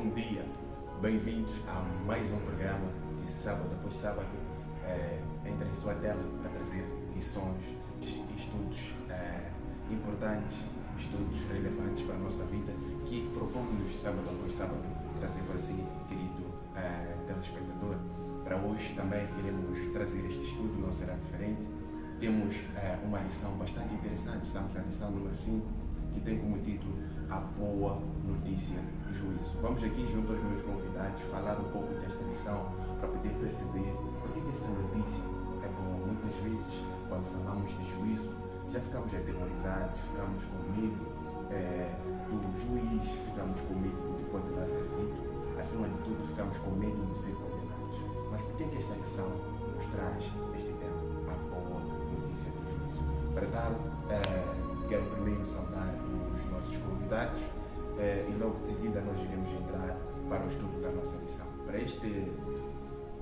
bom dia, bem-vindos a mais um programa de sábado após sábado. Entra em sua tela para trazer lições, estudos importantes, estudos relevantes para a nossa vida, que propomos sábado após sábado trazer para si, querido telespectador. Para hoje também iremos trazer este estudo, não será diferente. Temos uma lição bastante interessante, estamos na lição número 5, que tem como título A Boa Notícia do Juízo. Vamos aqui, junto aos meus convidados, falar um pouco desta lição para poder perceber por que esta notícia é boa. Muitas vezes, quando falamos de juízo, já ficamos atemorizados, ficamos com medo do juiz, ficamos com medo do que pode dar ser dito, acima de tudo, ficamos com medo de ser condenados. Mas por que esta lição nos traz este tema, a boa notícia do juízo? Para tal, quero primeiro saudar os nossos convidados e logo de seguida nós iremos entrar para o estudo da nossa lição. Para este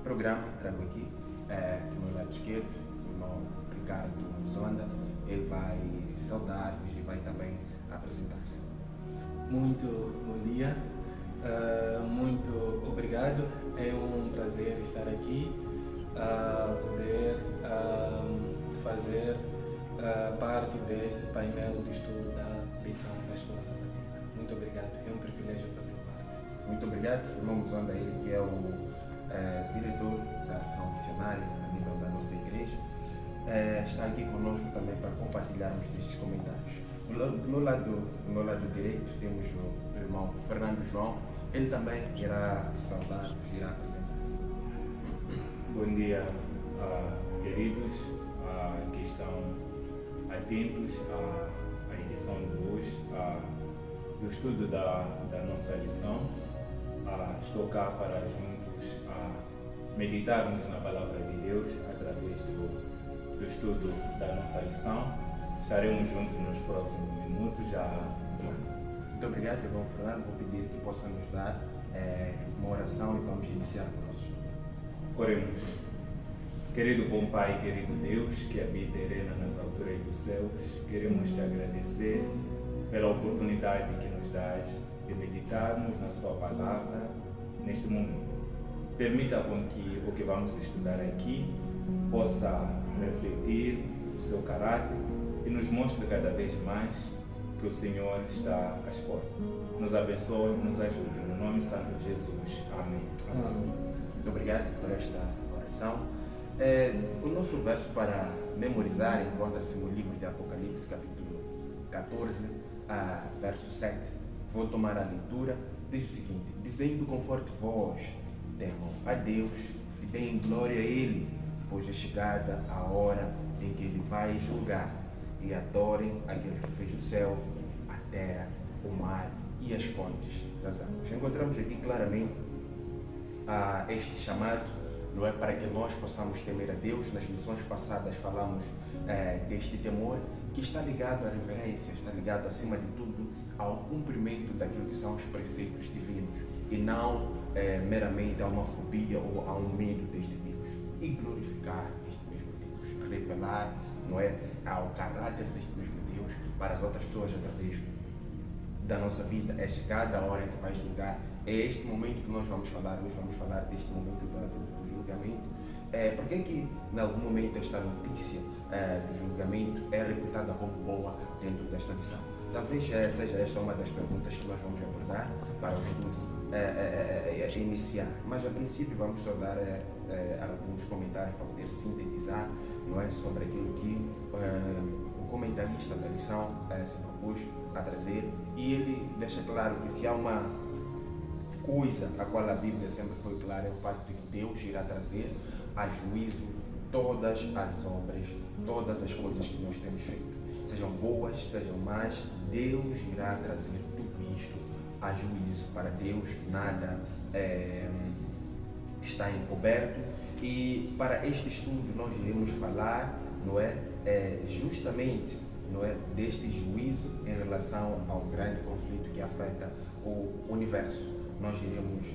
programa, trago aqui do meu lado esquerdo o irmão Ricardo Zonda. Ele vai saudar-vos e vai também apresentar-se. Muito bom dia, muito obrigado. É um prazer estar aqui, poder fazer parte desse painel de estudo da lição da Escola Sabatina. Muito obrigado, é um privilégio fazer parte. Muito obrigado, irmão Zonda, ele que é o diretor da ação missionária a nível da nossa igreja. Está aqui conosco também para compartilharmos destes comentários. Do meu lado direito temos o irmão Fernando João. Ele também irá saudar-vos, irá apresentar. Bom dia, queridos que estão atentos à edição de hoje, do estudo da nossa lição. Estou cá para juntos meditarmos na Palavra de Deus através do estudo da nossa lição. Estaremos juntos nos próximos minutos. Muito obrigado, irmão Fernando. Vou pedir que possa nos dar uma oração e vamos iniciar o nosso estudo. Oremos. Querido bom Pai, querido Deus, que habita e reina nas alturas dos céus, queremos te agradecer pela oportunidade que nos dás de meditarmos na sua palavra neste momento. Permita com que o que vamos estudar aqui possa refletir o seu caráter e nos mostre cada vez mais que o Senhor está às portas. Nos abençoe e nos ajude. No nome santo de Jesus. Amém. Amém. Muito obrigado por esta oração. O nosso verso para memorizar encontra-se no livro de Apocalipse, capítulo 14, verso 7. Vou tomar a leitura. Diz o seguinte: dizendo com forte voz, temam a Deus e deem glória a Ele, pois é chegada a hora em que Ele vai julgar, e adorem aquele que fez o céu, a terra, o mar e as fontes das águas. Encontramos aqui claramente este chamado, não é, para que nós possamos temer a Deus. Nas lições passadas falamos deste temor, que está ligado à reverência, está ligado acima de tudo ao cumprimento daquilo que são os preceitos divinos, e não meramente a uma fobia ou a um medo deste Deus. E glorificar este mesmo Deus, revelar, não é, ao caráter deste mesmo Deus para as outras pessoas através da nossa vida. É chegada a hora em que vai julgar. É este momento que nós vamos falar hoje. Vamos falar deste momento do julgamento. Por que em algum momento esta notícia do julgamento é reputada como boa dentro desta lição? Talvez seja esta uma das perguntas que nós vamos abordar para o estudo iniciar. Mas a princípio vamos só dar alguns comentários para poder sintetizar, não é, sobre aquilo que o comentarista da lição se propôs a trazer. E ele deixa claro que se há uma coisa a qual a Bíblia sempre foi clara, é o facto de que Deus irá trazer a juízo todas as obras, todas as coisas que nós temos feito. Sejam boas, sejam más, Deus irá trazer tudo isto a juízo. Para Deus nada está encoberto. E para este estudo nós iremos falar, não é, justamente, não é, deste juízo em relação ao grande conflito que afeta o universo. Nós iremos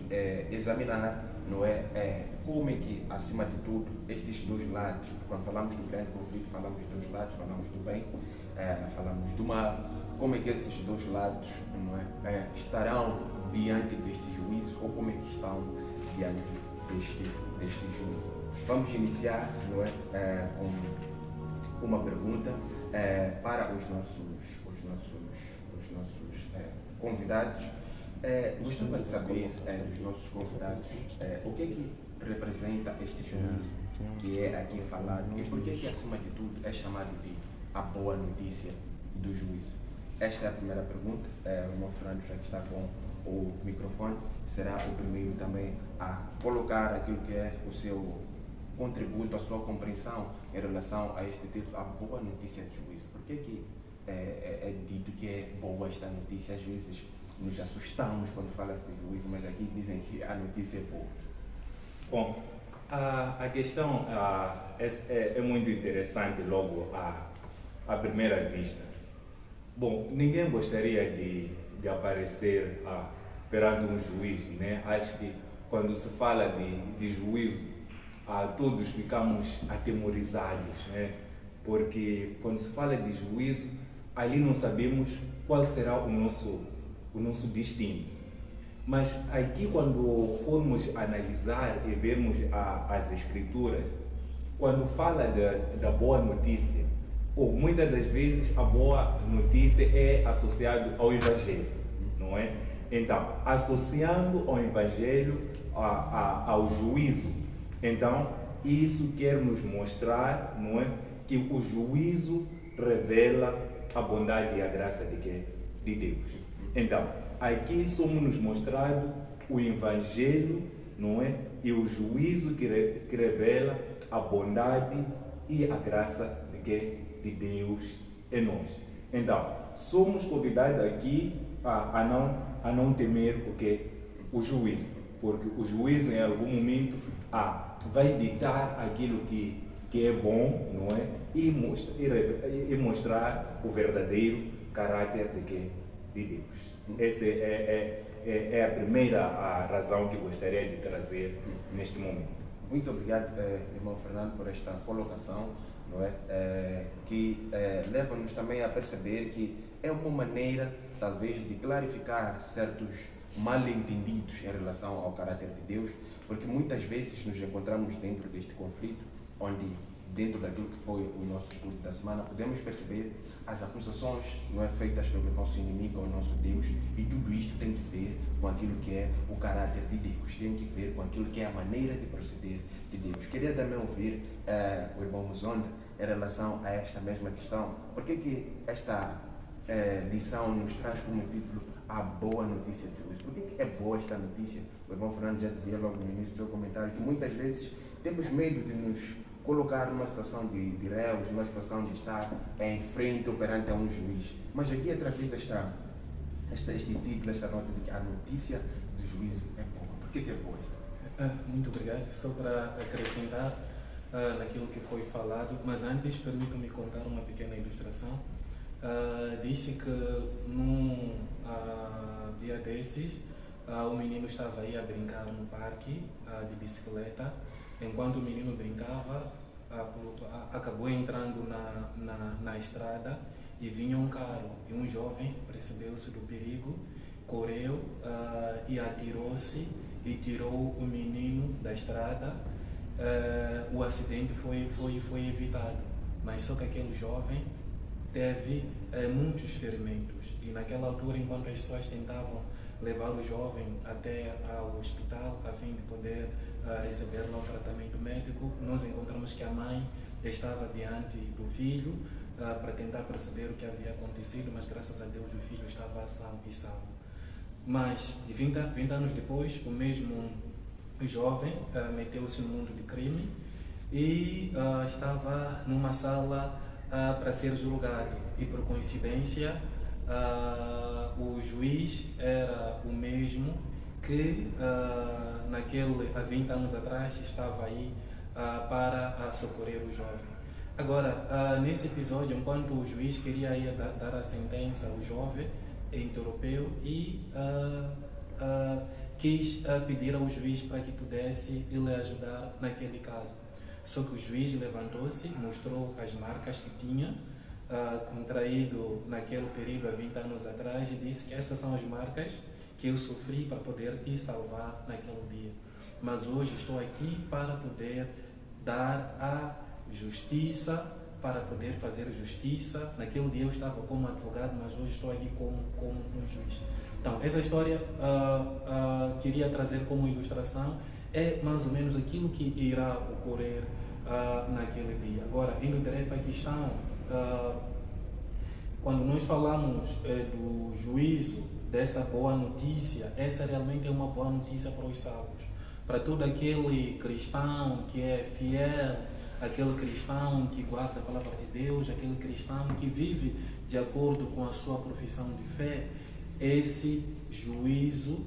examinar não é? Como é que, acima de tudo, estes dois lados, quando falamos do grande conflito, falamos dos dois lados, falamos do bem, falamos do mal, como é que esses dois lados, não é? Estarão diante deste juízo, ou como é que estão diante deste juízo? Vamos iniciar, não é? Com uma pergunta para os nossos convidados. Gostaria de saber dos nossos convidados o que é que representa este juízo que é aqui falado e por que é que, acima de tudo, é chamado de a boa notícia do juízo. Esta é a primeira pergunta. O irmão Fernando, já que está com o microfone, será o primeiro também a colocar aquilo que é o seu contributo, a sua compreensão em relação a este título, a boa notícia do juízo. Por que é que é dito que é boa esta notícia? Às vezes nos assustamos quando fala-se de juízo, mas aqui dizem que a notícia é boa. Bom, a questão é muito interessante logo à primeira vista. Bom, ninguém gostaria de aparecer perante um juiz, né? Acho que quando se fala de juízo, todos ficamos atemorizados, né? Porque quando se fala de juízo, ali não sabemos qual será o nosso destino. Mas aqui, quando formos analisar e vermos as escrituras, quando fala da boa notícia, ou muitas das vezes a boa notícia é associada ao Evangelho, não é? Então, associando ao Evangelho ao juízo, então isso quer nos mostrar, não é, que o juízo revela a bondade e a graça de Deus. Então, aqui somos mostrado o Evangelho, não é, e o juízo que revela a bondade e a graça de Deus em nós. Então, somos convidados aqui a não temer o juízo, porque o juízo em algum momento vai ditar aquilo que é bom, não é? E mostrar o verdadeiro caráter de Deus. Essa é a primeira razão que gostaria de trazer neste momento. Muito obrigado, irmão Fernando, por esta colocação, não é? Que leva-nos também a perceber que é uma maneira, talvez, de clarificar certos mal-entendidos em relação ao caráter de Deus, porque muitas vezes nos encontramos dentro deste conflito, onde, dentro daquilo que foi o nosso estudo da semana, podemos perceber as acusações, não é, feitas pelo nosso inimigo ao nosso Deus, e tudo isto tem que ver com aquilo que é o caráter de Deus, tem que ver com aquilo que é a maneira de proceder de Deus. Queria também ouvir o irmão Muzonda em relação a esta mesma questão. Por que esta lição nos traz como título a boa notícia de juízo? Por que é boa esta notícia? O irmão Fernando já dizia logo no início do seu comentário que muitas vezes temos medo de nos colocar numa situação de réus, numa situação de estar em frente ou perante a um juiz. Mas aqui é trazido este título, esta nota de que a notícia do juízo é boa. Por que é boa esta? Muito obrigado. Só para acrescentar naquilo que foi falado, mas antes permitam-me contar uma pequena ilustração. Disse que num dia desses, o menino estava aí a brincar no parque de bicicleta. Enquanto o menino brincava, acabou entrando na estrada e vinha um carro. E um jovem percebeu-se do perigo, correu e atirou-se e tirou o menino da estrada. O acidente foi evitado, mas só que aquele jovem teve muitos ferimentos. E naquela altura, enquanto as pessoas tentavam levar o jovem até ao hospital a fim de poder receber lá o tratamento médico, nós encontramos que a mãe estava diante do filho para tentar perceber o que havia acontecido, mas graças a Deus o filho estava são e salvo. Mas 20 anos depois, o mesmo jovem meteu-se no mundo de crime e estava numa sala para ser julgado, e por coincidência o juiz era o mesmo que há 20 anos atrás estava aí para socorrer o jovem. Agora, nesse episódio, enquanto o juiz queria ir dar a sentença ao jovem, interrompeu e quis pedir ao juiz para que pudesse ele ajudar naquele caso. Só que o juiz levantou-se, mostrou as marcas que tinha contraído naquele período há 20 anos atrás e disse que essas são as marcas que eu sofri para poder te salvar naquele dia. Mas hoje estou aqui para poder dar a justiça, para poder fazer justiça. Naquele dia eu estava como advogado, mas hoje estou aqui como um juiz. Então, essa história queria trazer como ilustração, é mais ou menos aquilo que irá ocorrer naquele dia. Agora, indo direto para a questão, quando nós falamos do juízo, dessa boa notícia, essa realmente é uma boa notícia para os salvos. Para todo aquele cristão que é fiel, aquele cristão que guarda a palavra de Deus, aquele cristão que vive de acordo com a sua profissão de fé, esse juízo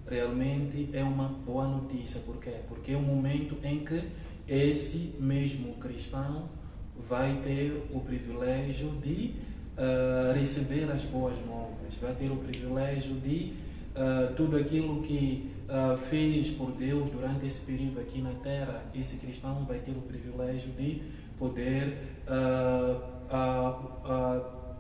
realmente é uma boa notícia. Por quê? Porque é um momento em que esse mesmo cristão vai ter o privilégio de receber as boas novas, vai ter o privilégio de tudo aquilo que fez por Deus durante esse período aqui na Terra. Esse cristão vai ter o privilégio de poder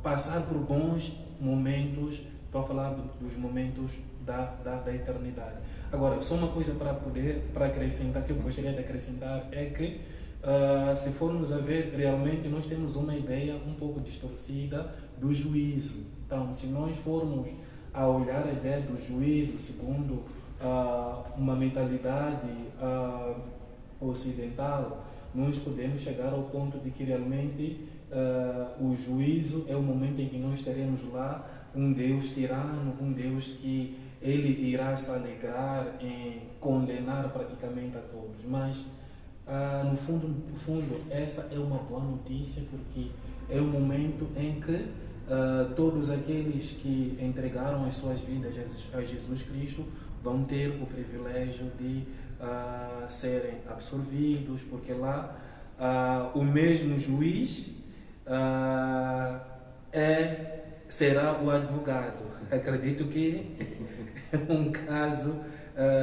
passar por bons momentos. Estou a falar dos momentos da eternidade. Agora, só uma coisa para acrescentar, que eu gostaria de acrescentar, é que se formos a ver, realmente nós temos uma ideia um pouco distorcida do juízo. Então, se nós formos a olhar a ideia do juízo segundo uma mentalidade ocidental, nós podemos chegar ao ponto de que realmente o juízo é o momento em que nós teremos lá um Deus tirano, um Deus que ele irá se alegrar em condenar praticamente a todos. Mas no fundo, essa é uma boa notícia, porque é o momento em que todos aqueles que entregaram as suas vidas a Jesus Cristo vão ter o privilégio de serem absorvidos, porque lá o mesmo juiz será o advogado. Acredito que é um caso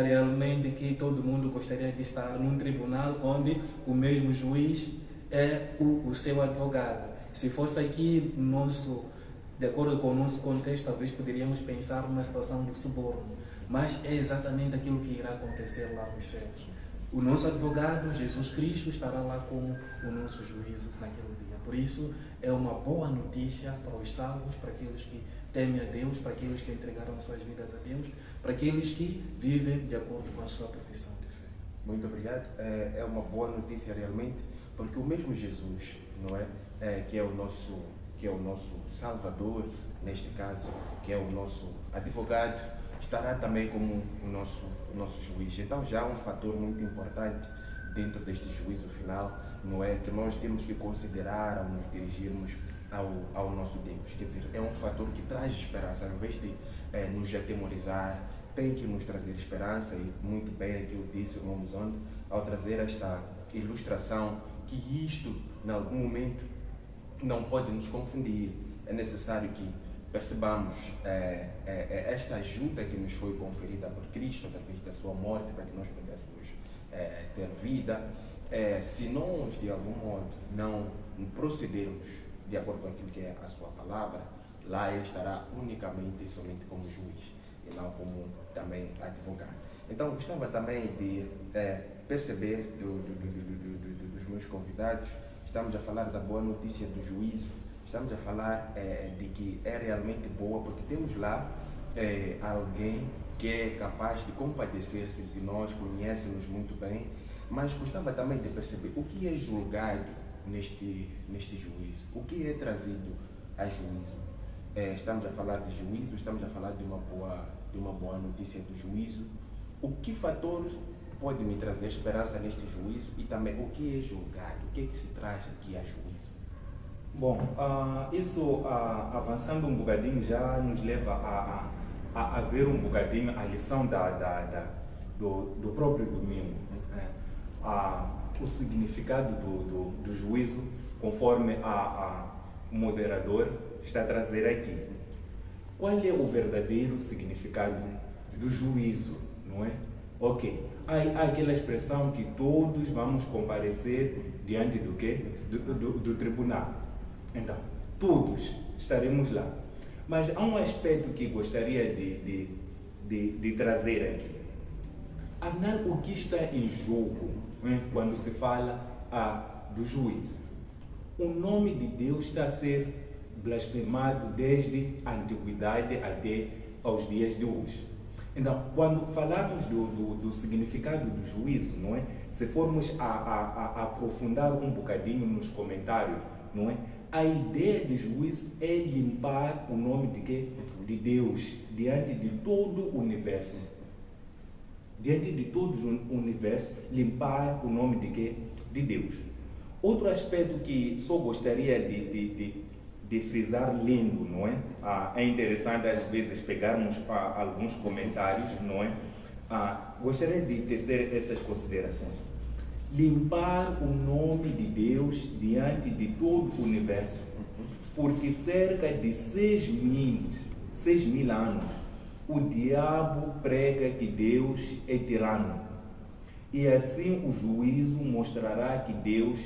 realmente que todo mundo gostaria de estar num tribunal onde o mesmo juiz é o seu advogado. Se fosse aqui de acordo com o nosso contexto, talvez poderíamos pensar numa situação de suborno, mas é exatamente aquilo que irá acontecer lá nos céus. O nosso advogado, Jesus Cristo, estará lá como o nosso juízo naquele dia. Por isso, é uma boa notícia para os salvos, para aqueles que temem a Deus, para aqueles que entregaram suas vidas a Deus, para aqueles que vivem de acordo com a sua profissão de fé. Muito obrigado. É uma boa notícia realmente, porque o mesmo Jesus, não é, que é o nosso Salvador, neste caso, que é o nosso advogado, estará também como o nosso juiz. Então já há um fator muito importante dentro deste juízo final, não é, que nós temos que considerar ao nos dirigirmos ao nosso Deus. Quer dizer, é um fator que traz esperança, ao invés de nos atemorizar, tem que nos trazer esperança. E muito bem aquilo que disse o irmão Muzondo, ao trazer esta ilustração, que isto, em algum momento, não pode nos confundir. É necessário que percebamos esta ajuda que nos foi conferida por Cristo através da sua morte, para que nós pudéssemos ter vida. Se nós, de algum modo, não procedermos de acordo com aquilo que é a sua palavra, lá ele estará unicamente e somente como juiz, e não como também advogado. Então, gostava também de perceber dos meus convidados, estamos a falar da boa notícia do juízo, estamos a falar de que é realmente boa, porque temos lá alguém que é capaz de compadecer-se de nós, conhece-nos muito bem, mas gostava também de perceber o que é julgado neste juízo, o que é trazido a juízo. Estamos a falar de juízo, estamos a falar de uma boa notícia do juízo. O que fator pode me trazer esperança neste juízo e também o que é julgado, o que é que se traz aqui a juízo? Bom, isso avançando um bocadinho já nos leva a ver um bocadinho a lição do próprio domingo, né? O significado do juízo, conforme o moderador está a trazer aqui. Qual é o verdadeiro significado do juízo? não é? Ok, há aquela expressão que todos vamos comparecer diante do quê? Do tribunal. Então, todos estaremos lá. Mas há um aspecto que gostaria de trazer aqui. Afinal, o que está em jogo, né, quando se fala do juízo? O nome de Deus está a ser blasfemado desde a antiguidade até aos dias de hoje. Então, quando falamos do significado do juízo, não é? Se formos a aprofundar um bocadinho nos comentários, não é? A ideia de juízo é limpar o nome de quê? De Deus diante de todo o universo. Diante de todo o universo, limpar o nome de quê? De Deus. Outro aspecto que só gostaria de frisar lendo, não é? É interessante às vezes pegarmos alguns comentários, não é? Gostaria de tecer essas considerações. Limpar o nome de Deus diante de todo o universo, porque cerca de 6.000 anos o diabo prega que Deus é tirano, e assim o juízo mostrará que Deus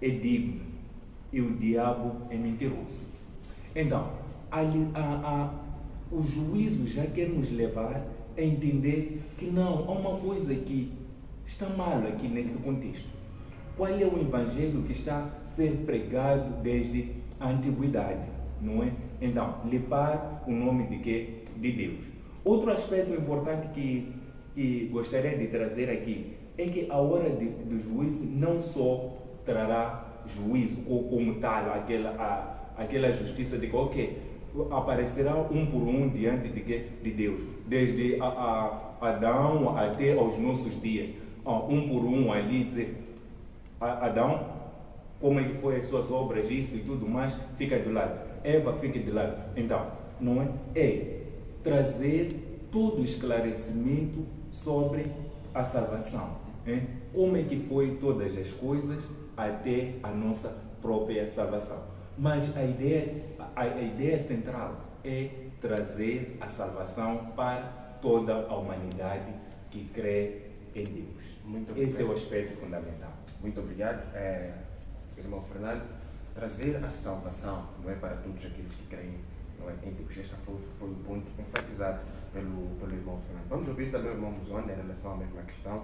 é digno e o diabo é mentiroso. Então, o juízo já quer nos levar a entender que não, há uma coisa que está mal aqui nesse contexto. Qual é o evangelho que está a ser pregado desde a antiguidade, não é? Então, limpar o nome de quê? De Deus. Outro aspecto importante que gostaria de trazer aqui é que a hora do juízo não só trará juízo, ou como tal, aquela justiça de que, ok, aparecerá um por um diante de Deus, desde Adão até aos nossos dias, um por um ali, dizer, Adão, como é que foi as suas obras, isso e tudo mais, fica do lado, Eva fica de lado. Então, não é? É trazer todo o esclarecimento sobre a salvação, como é que foi todas as coisas até a nossa própria salvação. Mas a ideia central é trazer a salvação para toda a humanidade que crê em Deus. Esse é o aspecto fundamental. Muito obrigado, irmão Fernando. Trazer a salvação, não é, para todos aqueles que creem, não é, em Deus. Este foi o ponto enfatizado pelo irmão Fernando. Vamos ouvir também o irmão Muzonda em relação à mesma questão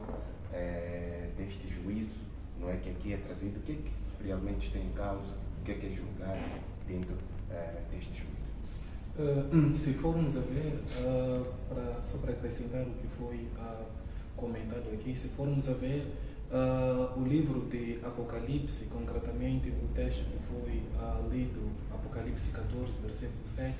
deste juízo, não é, que aqui é trazido. O que é que realmente está em causa? O que é julgado dentro deste juízo? Se formos a ver, só para acrescentar o que foi comentado aqui, se formos a ver o livro de Apocalipse, concretamente o texto que foi lido, Apocalipse 14, versículo 7,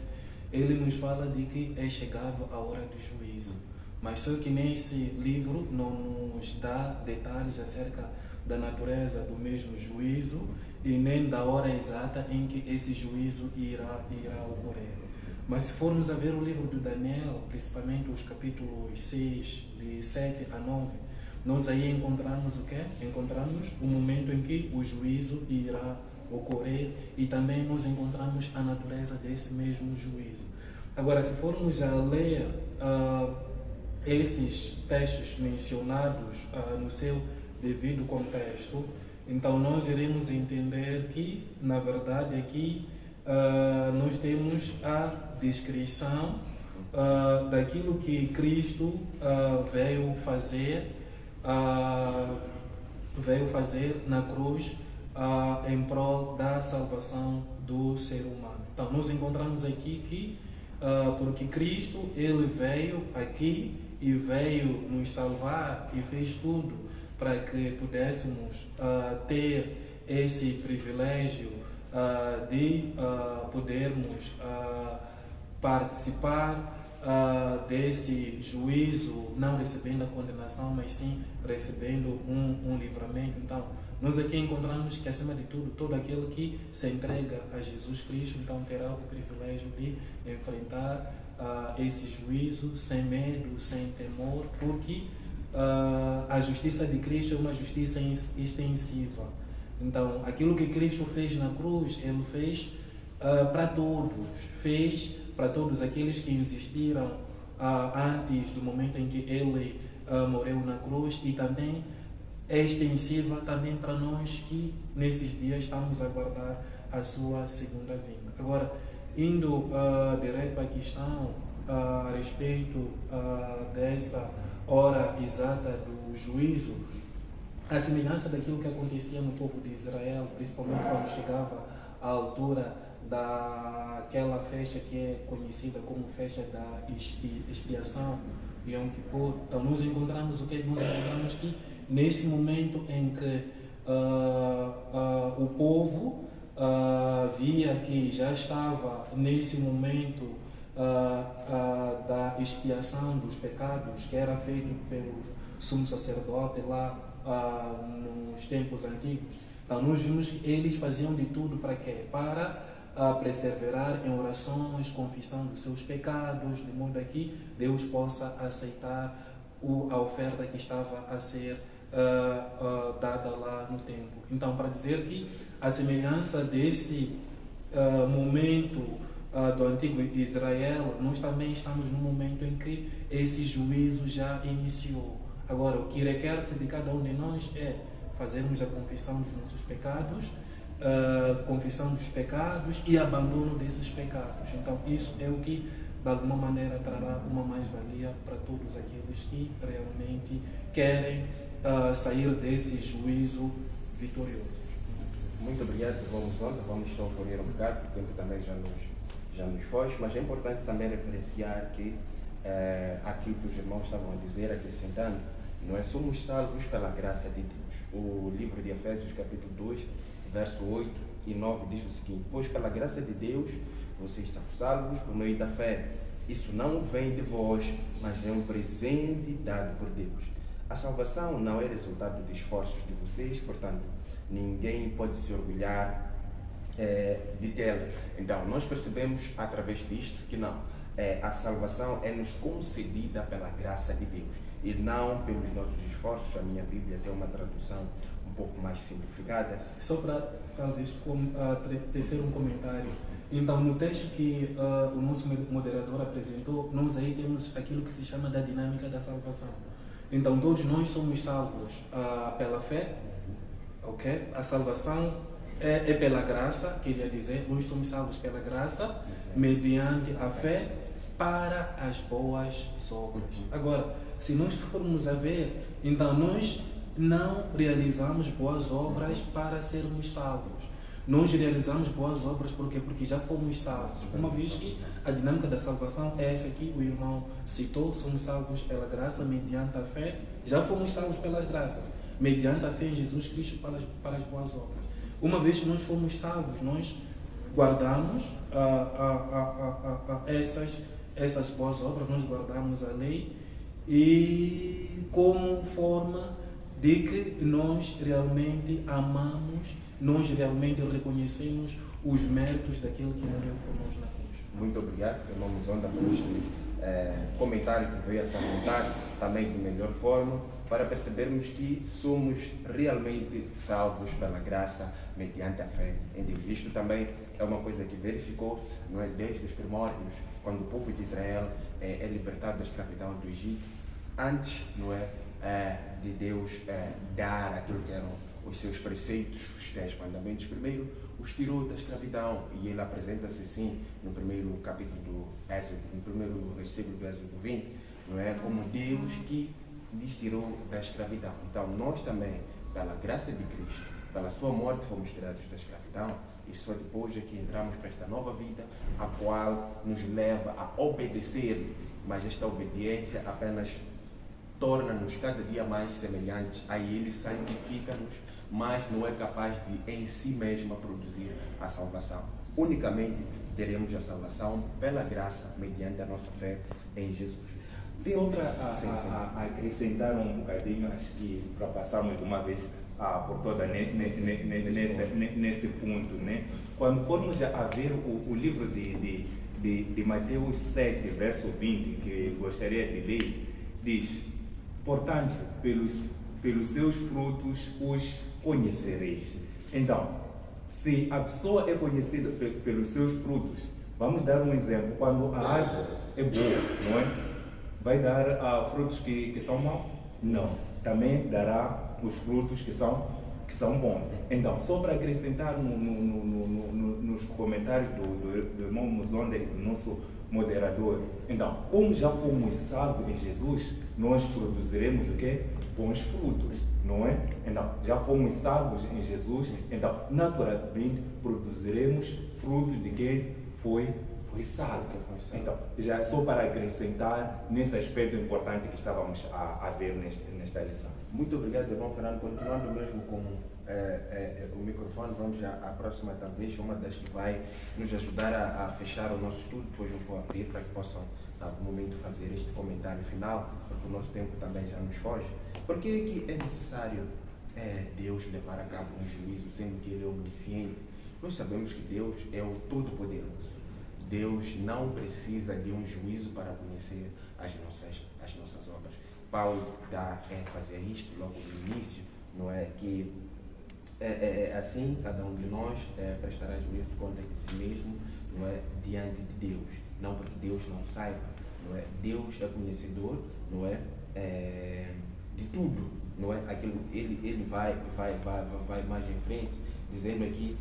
ele nos fala de que é chegado a hora do juízo. Mas só que nesse livro não nos dá detalhes acerca da natureza do mesmo juízo e nem da hora exata em que esse juízo irá ocorrer. Mas se formos a ver o livro de Daniel, principalmente os capítulos 6, de 7 a 9, nós aí encontramos o quê? Encontramos o momento em que o juízo irá ocorrer e também nós encontramos a natureza desse mesmo juízo. Agora, se formos a ler esses textos mencionados no seu devido contexto, então nós iremos entender que, na verdade, aqui nós temos a descrição daquilo que Cristo veio fazer na cruz em prol da salvação do ser humano. Então nós encontramos aqui que porque Cristo ele veio aqui e veio nos salvar e fez tudo para que pudéssemos ter esse privilégio de podermos participar desse juízo, não recebendo a condenação, mas sim recebendo um livramento. Então, nós aqui encontramos que, acima de tudo, todo aquele que se entrega a Jesus Cristo, então terá o privilégio de enfrentar esse juízo sem medo, sem temor, porque a justiça de Cristo é uma justiça extensiva. Então, aquilo que Cristo fez na cruz, Ele fez para todos, fez para todos aqueles que existiram antes do momento em que Ele morreu na cruz, e também é extensiva também para nós que nesses dias estamos a aguardar a sua segunda vinda. Agora, indo direto à questão a respeito dessa hora exata do juízo, a semelhança daquilo que acontecia no povo de Israel, principalmente quando chegava à altura daquela festa que é conhecida como festa da expiação, Yom Kippur. Então nós encontramos o que? Nós encontramos que nesse momento em que o povo via que já estava nesse momento da expiação dos pecados que era feito pelo sumo sacerdote lá nos tempos antigos. Então nós vimos que eles faziam de tudo para quê? Para perseverar em orações, confissão dos seus pecados, de modo que Deus possa aceitar a oferta que estava a ser dada lá no templo. Então, para dizer que a semelhança desse momento do antigo Israel, nós também estamos no momento em que esse juízo já iniciou. Agora, o que requer-se de cada um de nós é fazermos a confissão dos nossos pecados, confissão dos pecados e abandono desses pecados. Então, isso é o que, de alguma maneira, trará uma mais-valia para todos aqueles que realmente querem sair desse juízo vitorioso. Muito obrigado, vamos só correr um bocado, porque o tempo também já nos foge, mas é importante também referenciar que aquilo que os irmãos estavam a dizer, acrescentando, não é somos salvos pela graça de Deus. O livro de Efésios, capítulo 2, verso 8 e 9 diz o seguinte: pois pela graça de Deus vocês são salvos por meio da fé. Isso não vem de vós, mas é um presente dado por Deus. A salvação não é resultado de esforços de vocês, portanto, ninguém pode se orgulhar de tê-la. Então, nós percebemos através disto que não, a salvação é nos concedida pela graça de Deus e não pelos nossos esforços. A minha Bíblia tem uma tradução um pouco mais simplificada. Só para talvez tecer um comentário. Então, no texto que o nosso moderador apresentou, nós aí temos aquilo que se chama da dinâmica da salvação. Então, todos nós somos salvos pela fé, ok? A salvação é pela graça, queria dizer, nós somos salvos pela graça, mediante a fé, para as boas obras. Agora, se nós formos a ver, então nós não realizamos boas obras para sermos salvos. Nós realizamos boas obras porque já fomos salvos. Uma vez que a dinâmica da salvação é essa que o irmão citou, somos salvos pela graça, mediante a fé, já fomos salvos pelas graças, mediante a fé em Jesus Cristo para as boas obras. Uma vez que nós fomos salvos, nós guardamos essas boas obras, nós guardamos a lei, e como forma de que nós realmente amamos, nós realmente reconhecemos os méritos daquele que morreu por nós na cruz. Muito obrigado, irmão Muzonda, por este comentário que veio a salientar também de melhor forma, para percebermos que somos realmente salvos pela graça mediante a fé em Deus. Isto também é uma coisa que verificou-se, não é, desde os primórdios, quando o povo de Israel é libertado da escravidão do Egito, antes, não é, de Deus dar aquilo que eram os seus preceitos, os 10 mandamentos. Primeiro os tirou da escravidão, e ele apresenta-se assim no primeiro capítulo do Êxodo, no primeiro versículo do Êxodo 20, não é, como Deus que lhes tirou da escravidão. Então nós também, pela graça de Cristo, pela sua morte, fomos tirados da escravidão, e só depois é que entramos para esta nova vida, a qual nos leva a obedecer, mas esta obediência apenas torna-nos cada dia mais semelhantes a Ele, santifica-nos, mas não é capaz de em si mesma produzir a salvação. Unicamente teremos a salvação pela graça, mediante a nossa fé em Jesus. Só para acrescentar um bocadinho, acho que para passarmos de uma vez por toda nesse ponto, né? Quando formos a ver o livro de Mateus 7, verso 20, que gostaria de ler, diz: portanto, pelos seus frutos os conhecereis. Então, se a pessoa é conhecida pelos seus frutos, vamos dar um exemplo. Quando a árvore é boa, não é? Vai dar frutos que são maus. Não. Também dará os frutos que são bons. Então, só para acrescentar nos comentários do irmão Muzonde, do nosso moderador, então, como já fomos salvos em Jesus, nós produziremos o quê? Bons frutos, não é? Então, já fomos salvos em Jesus, então, naturalmente, produziremos frutos de quem foi salvo. Então, já só para acrescentar nesse aspecto importante que estávamos a ver nesta lição. Muito obrigado, irmão Fernando. Continuando mesmo com o microfone, vamos à próxima, talvez, uma das que vai nos ajudar a fechar o nosso estudo. Depois eu vou abrir para que possam, em algum momento, fazer este comentário final, porque o nosso tempo também já nos foge. Por que é necessário Deus levar a cabo um juízo, sendo que Ele é onisciente? Nós sabemos que Deus é o Todo-Poderoso. Deus não precisa de um juízo para conhecer as nossas obras. Paulo dá ênfase a isto logo no início, não é? Que assim cada um de nós prestará juízo de conta de si mesmo, não é? Diante de Deus. Não porque Deus não saiba, não é? Deus é conhecedor, não é? De tudo, não é? Aquilo, ele vai mais em frente, dizendo aqui.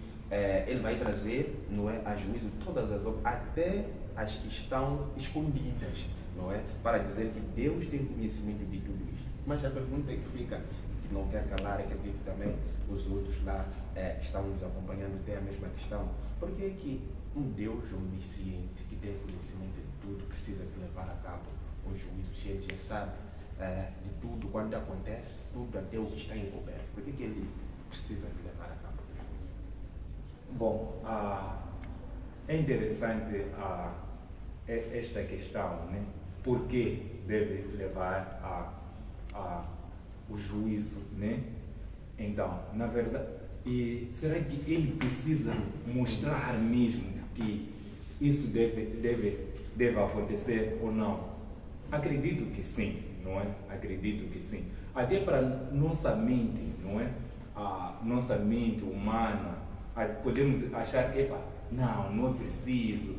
Ele vai trazer, não é, a juízo todas as obras, até as que estão escondidas, não é, para dizer que Deus tem conhecimento de tudo isto. Mas a pergunta que fica, que não quer calar, é que tipo também os outros lá que estão nos acompanhando têm a mesma questão. Por que um Deus onisciente, que tem conhecimento de tudo, precisa de levar a cabo um juízo, se ele já sabe de tudo, quando acontece, tudo até o que está encoberto? Por que ele precisa de levar a cabo? Bom, é interessante esta questão, né? Por que deve levar o juízo, né? Então, na verdade, será que ele precisa mostrar mesmo que isso deve acontecer ou não? Acredito que sim, não é? Acredito que sim. Até para nossa mente, não é? A nossa mente humana, podemos achar que, não é preciso,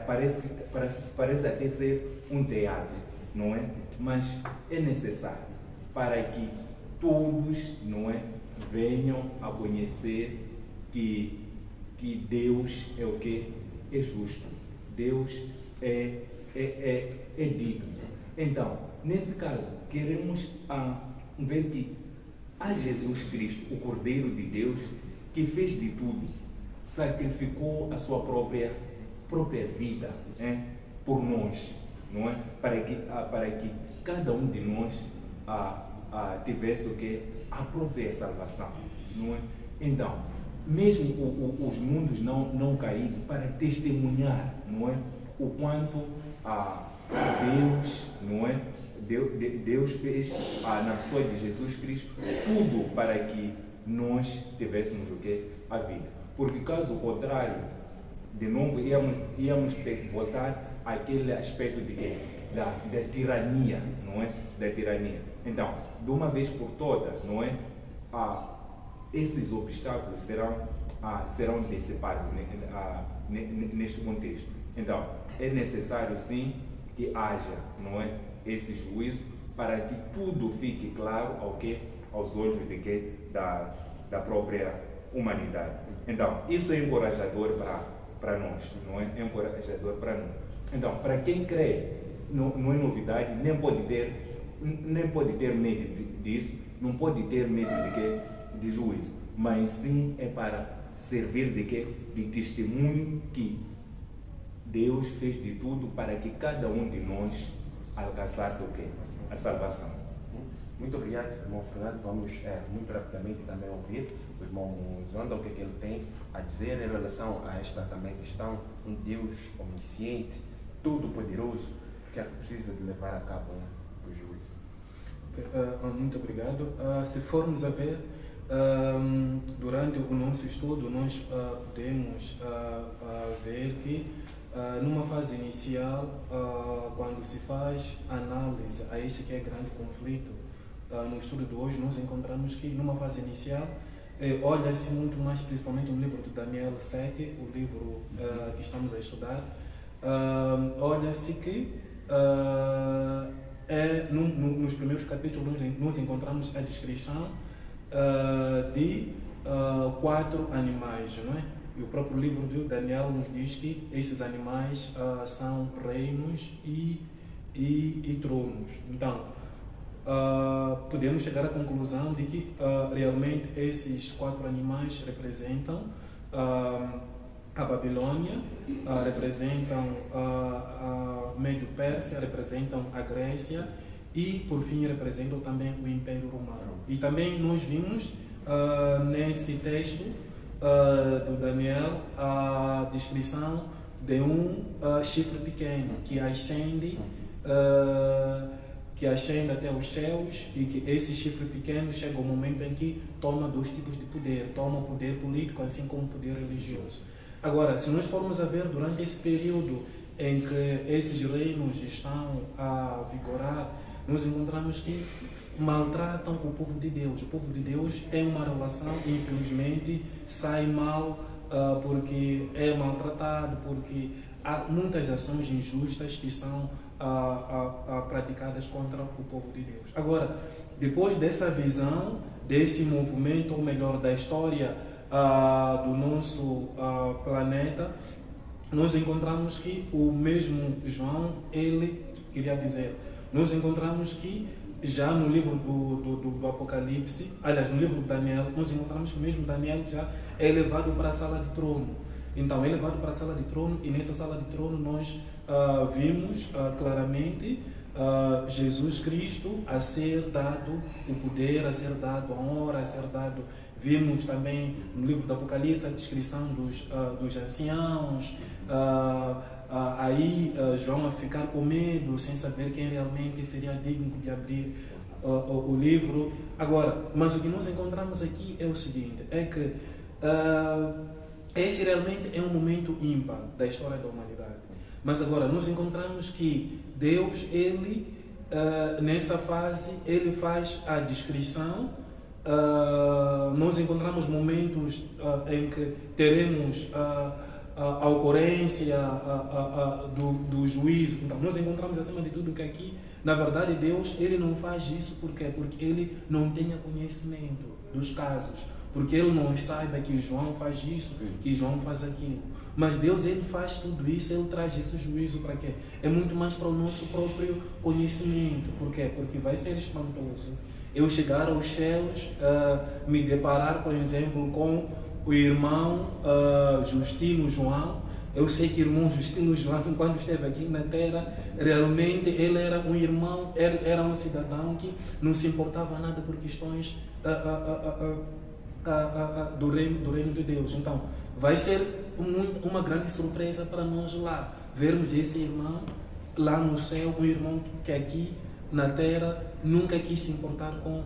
parece até ser um teatro, não é? Mas é necessário para que todos, não é, venham a conhecer que Deus é o que? É justo. Deus é digno. Então, nesse caso, queremos ver que há Jesus Cristo, o Cordeiro de Deus, que fez de tudo, sacrificou a sua própria vida por nós, não é? Para que cada um de nós tivesse o que? A própria salvação, não é? Então, mesmo os mundos não caíram, para testemunhar, não é? O quanto Deus, não é? Deus fez na pessoa de Jesus Cristo tudo para que nós tivéssemos o quê? A vida. Porque caso contrário, de novo íamos ter que voltar àquele aspecto de quê? Da tirania, não é? Da tirania. Então, de uma vez por todas, não é? Esses obstáculos serão dissipados neste contexto. Então, é necessário sim que haja, não é? Esse juízo para que tudo fique claro aos olhos de quê? Da própria humanidade. Então, isso é encorajador para nós, não é? É encorajador para nós. Então, para quem crê, não é novidade, nem pode ter medo disso, não pode ter medo de quê? De juízo, mas sim é para servir de quê? De testemunho que Deus fez de tudo para que cada um de nós alcançasse o quê? A salvação. Muito obrigado, irmão Fernando. Vamos muito rapidamente também ouvir o irmão Zonda, o que ele tem a dizer em relação a esta também questão, um Deus onisciente, todo-poderoso, que precisa de levar a cabo o juízo. Muito obrigado. Se formos a ver, durante o nosso estudo, nós podemos ver que numa fase inicial, quando se faz análise a este que é grande conflito, no estudo de hoje nós encontramos que numa fase inicial olha-se muito mais, principalmente no livro de Daniel 7, o livro que estamos a estudar, olha-se que nos primeiros capítulos nós encontramos a descrição de 4 animais, não é? E o próprio livro de Daniel nos diz que esses animais são reinos e tronos. Então, podemos chegar à conclusão de que realmente esses 4 animais representam a Babilônia, representam a Médio-Pérsia, representam a Grécia e, por fim, representam também o Império Romano. E também nós vimos nesse texto do Daniel a descrição de um chifre pequeno que ascende até os céus, e que esse chifre pequeno chega ao momento em que toma 2 tipos de poder: toma o poder político assim como o poder religioso. Agora, se nós formos a ver durante esse período em que esses reinos estão a vigorar, nós encontramos que maltratam o povo de Deus. O povo de Deus tem uma relação e, infelizmente, sai mal porque é maltratado, porque há muitas ações injustas que são praticadas contra o povo de Deus. Agora, depois dessa visão, desse movimento, ou melhor, da história do nosso planeta, nós encontramos que o mesmo João, nós encontramos que já no livro do Apocalipse, aliás, no livro de Daniel, nós encontramos que o mesmo Daniel já é levado para a sala de trono. Então, é levado para a sala de trono, e nessa sala de trono nós vimos claramente Jesus Cristo a ser dado o poder, a ser dado a honra, a ser dado. Vimos também no livro do Apocalipse a descrição dos anciãos, aí João a ficar com medo, sem saber quem realmente seria digno de abrir o livro. Agora, mas o que nós encontramos aqui é o seguinte, é que esse realmente é um momento ímpar da história da humanidade. Mas agora, nós encontramos que Deus, Ele, nessa fase, Ele faz a descrição. Nós encontramos momentos em que teremos a ocorrência do juízo. Então, nós encontramos, acima de tudo, que aqui, na verdade, Deus, Ele não faz isso. Por quê? Porque Ele não tem conhecimento dos casos. Porque Ele não saiba que João faz isso, que João faz aquilo. Mas Deus, Ele faz tudo isso, Ele traz esse juízo para quê? É muito mais para o nosso próprio conhecimento. Por quê? Porque vai ser espantoso eu chegar aos céus, me deparar, por exemplo, com o irmão Justino João. Eu sei que o irmão Justino João, quando esteve aqui na Terra, realmente ele era um irmão, era um cidadão que não se importava nada por questões do reino de Deus. Então, vai ser uma grande surpresa para nós lá, vermos esse irmão lá no céu, um irmão que aqui na Terra nunca quis se importar com.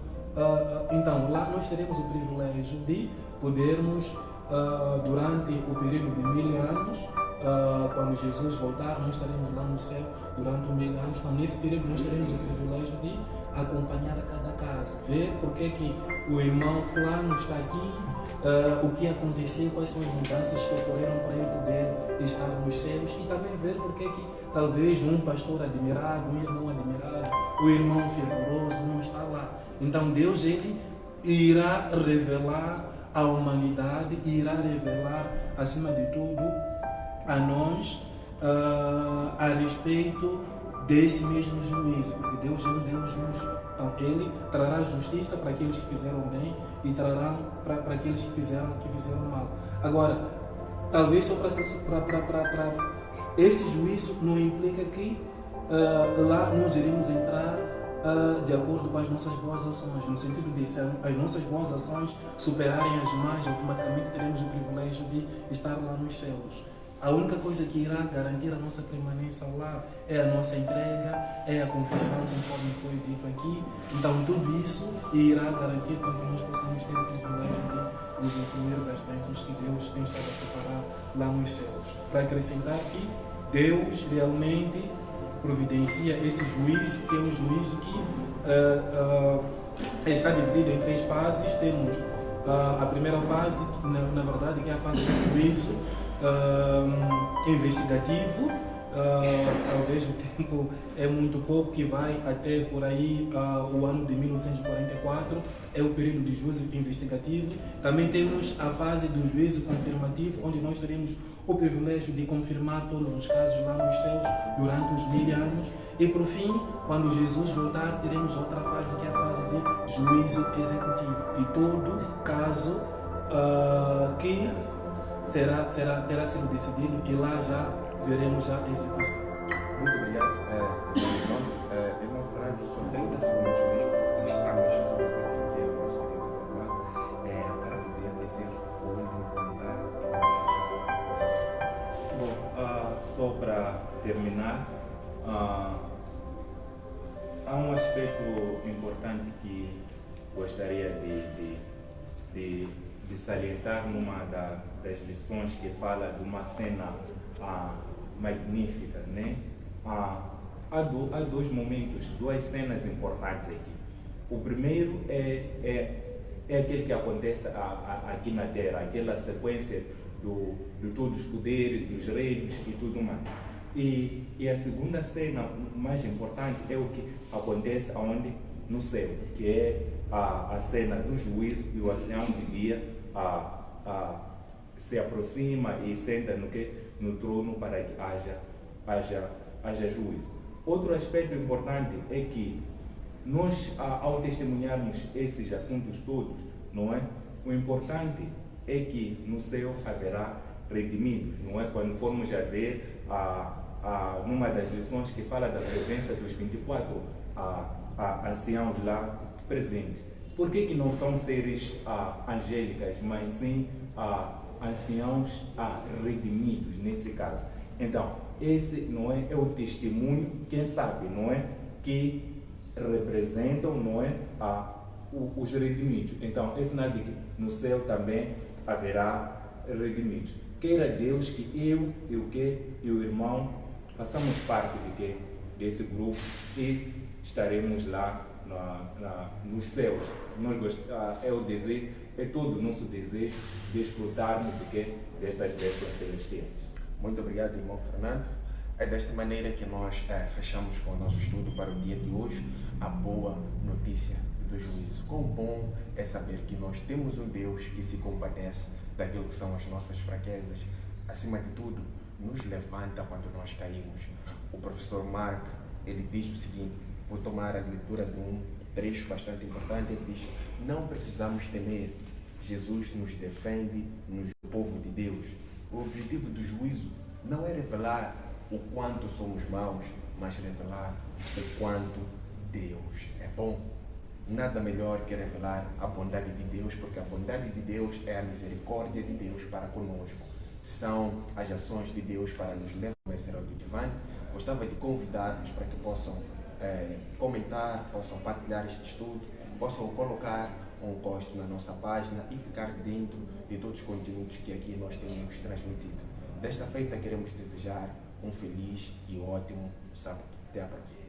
Então, lá nós teremos o privilégio de podermos, durante o período de 1000 anos, quando Jesus voltar, nós estaremos lá no céu durante 1000 anos. Então, nesse período, nós teremos o privilégio de acompanhar a cada caso, ver porque que o irmão fulano está aqui, o que aconteceu, quais são as mudanças que ocorreram para ele poder estar nos céus, e também ver porque que talvez um pastor admirado, um irmão admirado, o irmão fervoroso não está lá. Então Deus, Ele irá revelar à humanidade, irá revelar acima de tudo a nós a respeito desse mesmo juízo, porque Deus é um Deus justo. Então Ele trará justiça para aqueles que fizeram bem e trará para aqueles que fizeram mal. Agora, talvez só para esse juízo não implica que lá nós iremos entrar de acordo com as nossas boas ações, no sentido de se as nossas boas ações superarem as más, automaticamente teremos o privilégio de estar lá nos céus. A única coisa que irá garantir a nossa permanência lá é a nossa entrega, é a confissão, conforme foi dito aqui. Então, tudo isso irá garantir para que nós possamos ter o privilégio de usufruir das bênçãos que Deus tem estado a preparar lá nos céus. Para acrescentar que Deus realmente providencia esse juízo, que é um juízo que está dividido em 3 fases. Temos a primeira fase, na verdade, que é a fase do juízo investigativo, talvez o tempo é muito pouco, que vai até por aí o ano de 1944, é o período de juízo investigativo. Também temos a fase do juízo confirmativo, onde nós teremos o privilégio de confirmar todos os casos lá nos céus durante os 1000 anos. E por fim, quando Jesus voltar, teremos outra fase, que é a fase de juízo executivo. E todo caso que terá sido decidido, e lá já veremos a execução. Muito obrigado, irmão Fernando. São 30 segundos mesmo, já estamos fora daquilo que é o nosso período normal, para poder dizer o último comentário e vamos fechar. Bom, só para terminar, há um aspecto importante que gostaria de salientar numa das lições, que fala de uma cena magnífica, né? Há dois momentos, duas cenas importantes aqui. O primeiro é aquele que acontece aqui na Terra, aquela sequência de todos os poderes, dos reinos e tudo mais. E a segunda cena mais importante é o que acontece aonde? No céu, que é a cena do juízo, e o ancião de dia se aproxima e senta no trono para que haja juízo. Outro aspecto importante é que nós, ao testemunharmos esses assuntos todos, não é? O importante é que no céu haverá redimidos, não é? Quando formos a ver numa das lições que fala da presença dos 24 anciãos lá presentes. Por que não são seres angélicas, mas sim anciãos redimidos nesse caso? Então, esse não é o testemunho, quem sabe, não é, que representam, não é, os redimidos. Então, é sinal de que no céu também haverá redimidos. Queira Deus que eu e o irmão façamos parte desse grupo e estaremos lá nos céus. É o desejo, é todo o nosso desejo desfrutarmos dessas bênçãos celestiais. Muito obrigado, irmão Fernando. É desta maneira que nós fechamos com o nosso estudo para o dia de hoje, a boa notícia do juízo. Quão bom é saber que nós temos um Deus que se compadece daquilo que são as nossas fraquezas. Acima de tudo, nos levanta quando nós caímos. O professor Mark, ele diz o seguinte, vou tomar a leitura de um trecho bastante importante, ele diz: não precisamos temer, Jesus nos defende, o povo de Deus. O objetivo do juízo não é revelar o quanto somos maus, mas revelar o quanto Deus é bom. Nada melhor que revelar a bondade de Deus, porque a bondade de Deus é a misericórdia de Deus para conosco. São as ações de Deus para nos levar ao Serão do Divã. Gostava de convidar-vos para que possam comentar, possam partilhar este estudo, possam colocar um gosto na nossa página e ficar dentro de todos os conteúdos que aqui nós temos transmitido. Desta feita, queremos desejar um feliz e ótimo sábado. Até a próxima.